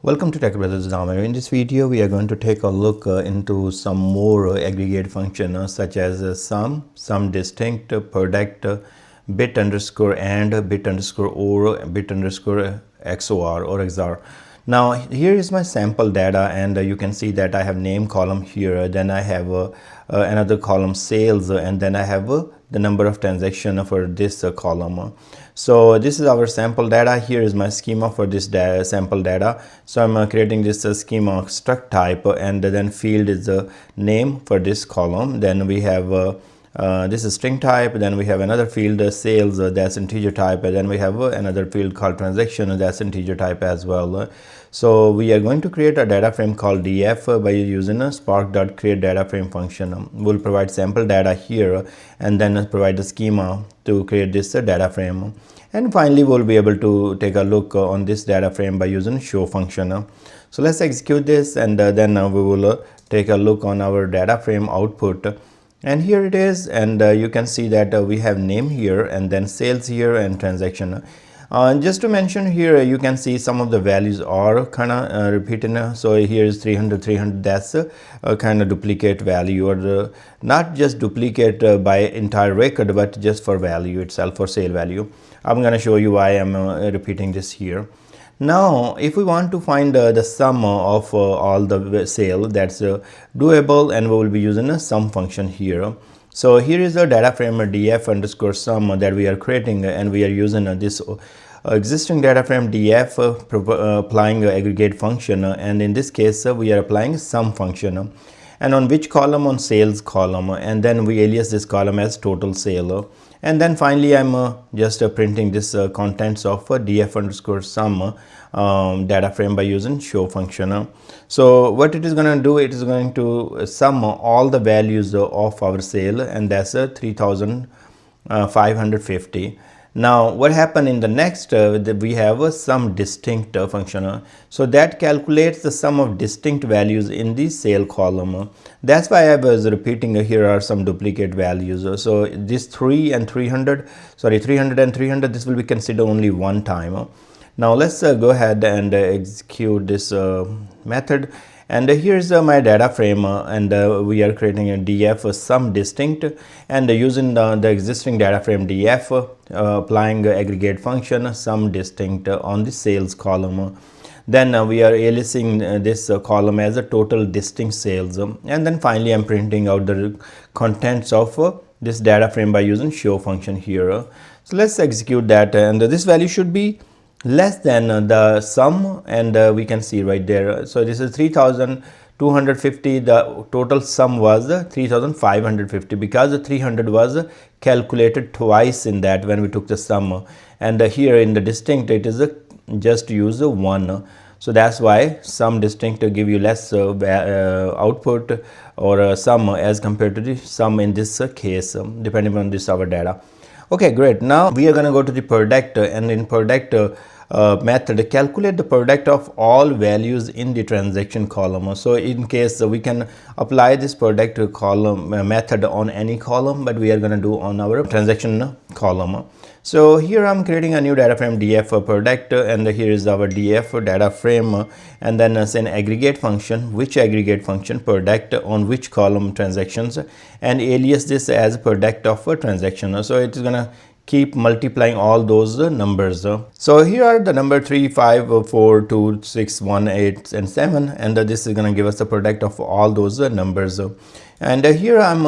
Welcome to TechbrothersIT. In this video, we are going to take a look into some more aggregate functions such as sum distinct, product, bit underscore and, bit underscore or, bit underscore XOR or XOR. Now here is my sample data, and you can see that I have name column here, then I have another column sales, and then I have the number of transactions for this column. So this is our sample data. Here is my schema for this sample data. So I'm creating this schema struct type, and then field is the name for this column. Then we have this is string type, then we have another field sales, that's integer type, and then we have another field called transaction, that's integer type as well. So we are going to create a data frame called df by using a spark.createDataFrame function. We'll provide sample data here and then provide the schema to create this data frame. And finally, we'll be able to take a look on this data frame by using show function. So let's execute this, and then we will take a look on our data frame output. And here it is, and you can see that we have name here, and then sales here, and transaction. Just to mention here, you can see some of the values are kind of repeated. So here is 300, that's a kind of duplicate value, or not just duplicate by entire record, but just for value itself, for sale value. I'm going to show you why I'm repeating this here. Now, if we want to find the sum of all the sale, that's doable, and we will be using a sum function here. So here is the data frame df underscore sum that we are creating, and we are using this existing data frame df applying aggregate function, and in this case we are applying sum function. And on which column? On sales column, and then we alias this column as total sale. And then finally I'm just printing this contents of df underscore sum data frame by using show function. So what it is going to do, it is going to sum all the values of our sale, and that's 3,550. Now what happened in the next, we have a sum distinct function. So that calculates the sum of distinct values in the sale column. That's why I was repeating here are some duplicate values. So this 300 and 300, this will be considered only one time. Now let's go ahead and execute this method. And here's my data frame, and we are creating a df sum distinct, and using the existing data frame df applying aggregate function sum distinct on the sales column. Then we are aliasing this column as a total distinct sales, and then finally I'm printing out the contents of this data frame by using show function here. So let's execute that, and this value should be less than the sum, and we can see right there. So this is 3,250. the total sum was 3,550 because the 300 was calculated twice in that when we took the sum, and here in the distinct it is just use 1. So that's why sum distinct give you less output or sum as compared to the sum in this case, depending on this our data. Okay, great. Now we are going to go to the product, and in product method calculate the product of all values in the transaction column. So in case we can apply this product column method on any column, but we are going to do on our transaction column. So here I'm creating a new data frame df product, and here is our df data frame, and then as an aggregate function, which aggregate function product on which column transactions, and alias this as product of a transaction. So it is going to keep multiplying all those numbers. So here are the number 3, 5, 4, 2, 6, 1, 8, and 7, and this is going to give us the product of all those numbers. And here I'm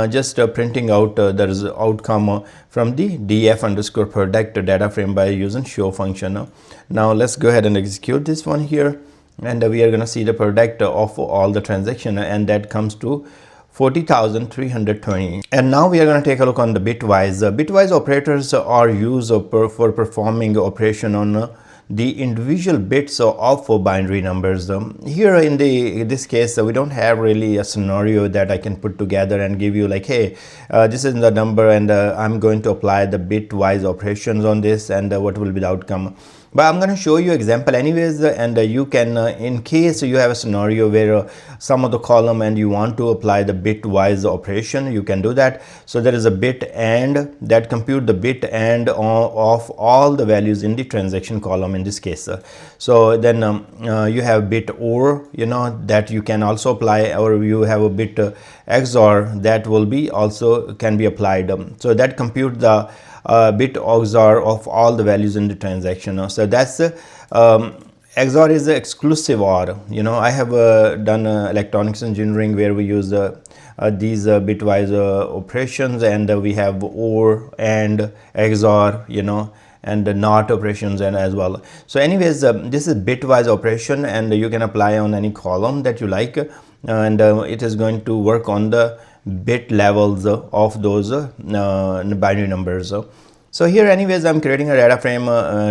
just printing out the outcome from the df underscore product data frame by using show function. Now let's go ahead and execute this one here, and we are going to see the product of all the transaction, and that comes to 40,320. And now we are going to take a look on the bitwise. Bitwise operators are used for performing operation on the individual bits of binary numbers. Here in this case, we don't have really a scenario that I can put together and give you like, hey, this is the number, and I'm going to apply the bitwise operations on this, and what will be the outcome. but I'm going to show you example anyways, and you can in case you have a scenario where some of the column and you want to apply the bitwise operation, you can do that. So there is a bit and that compute the bit and of all the values in the transaction column in this case. So then you have bit or, you know, that you can also apply, or you have a bit XOR that will be also can be applied. So that compute the bit XOR of all the values in the transaction. So that's XOR is the exclusive OR. You know, I have done electronics engineering where we use these bitwise operations, and we have OR and XOR, you know, and the NOT operations and as well. So anyways, this is bitwise operation, and you can apply on any column that you like, and it is going to work on the bit levels of those binary numbers. So here anyways, I'm creating a data frame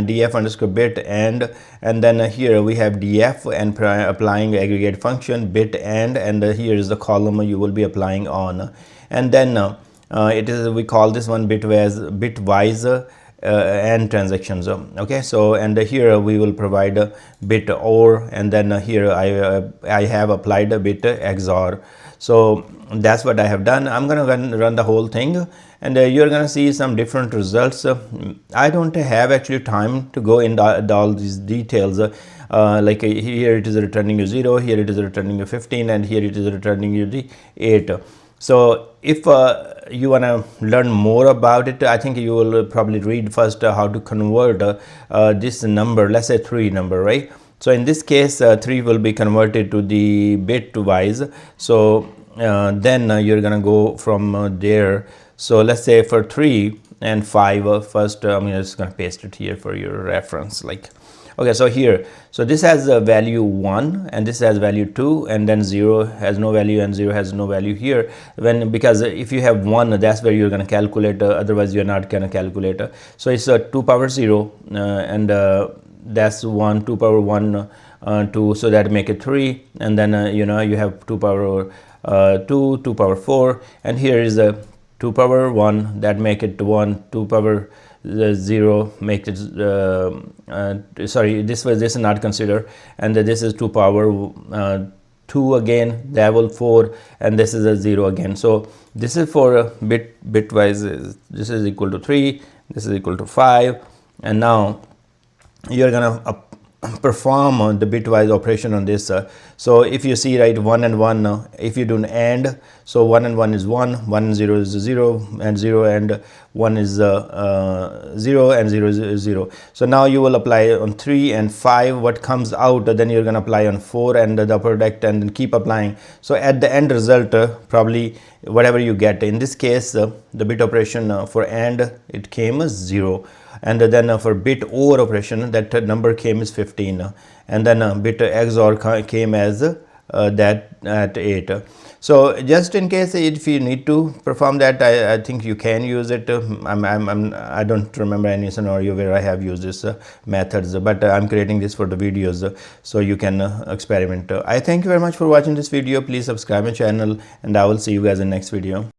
df underscore bit and then here we have df and applying aggregate function bit and here is the column you will be applying on, and then it is, we call this one bitwise and transactions. Okay, so and here we will provide a bit or, and then here I have applied a bit XOR. So that's what I have done. I'm gonna run the whole thing, and you're gonna see some different results. I don't have actually time to go into all these details. Like here it is returning you 0, here it is returning you 15, and here it is returning you the 8. So if you want to learn more about it, I think you will probably read first how to convert this number, let's say 3 number, right? So in this case 3 will be converted to the bitwise. So then you're gonna go from there. So let's say for 3 and 5 first, I'm just gonna paste it here for your reference, like. Okay, so here, so this has a value 1 and this has value 2, and then 0 has no value and 0 has no value here, when because if you have 1, that's where you're going to calculate, otherwise you're not going to calculate. So it's 2 power 0 and that's 1, 2 power 1, 2, so that make it 3, and then you know, you have 2 power 2, 2 power 4, and here is a 2 power 1, that make it 1, 2 power 0 make it sorry, this is not considered, and this is 2 power 2 again, level 4, and this is a 0 again. So this is for bitwise, this is equal to 3, this is equal to 5, and now you're gonna perform the bitwise operation on this. So if you see, right, 1 and 1, if you do an AND, so 1 and 1 is 1, 1 and 0 is 0, and 0 and 1 is 0, and 0 is 0. So now you will apply on 3 and 5 what comes out, then you're going to apply on 4 and the product, and then keep applying. So at the end result, probably whatever you get. In this case, the bit operation for AND, it came as 0, and then for bit OR operation, that number came as 15, and then bit XOR came as that at 8. So just in case if you need to perform that, I think you can use it. I don't remember any scenario where I have used this methods, but I'm creating this for the videos, so you can experiment. I thank you very much for watching this video. Please subscribe my channel, and I will see you guys in next video.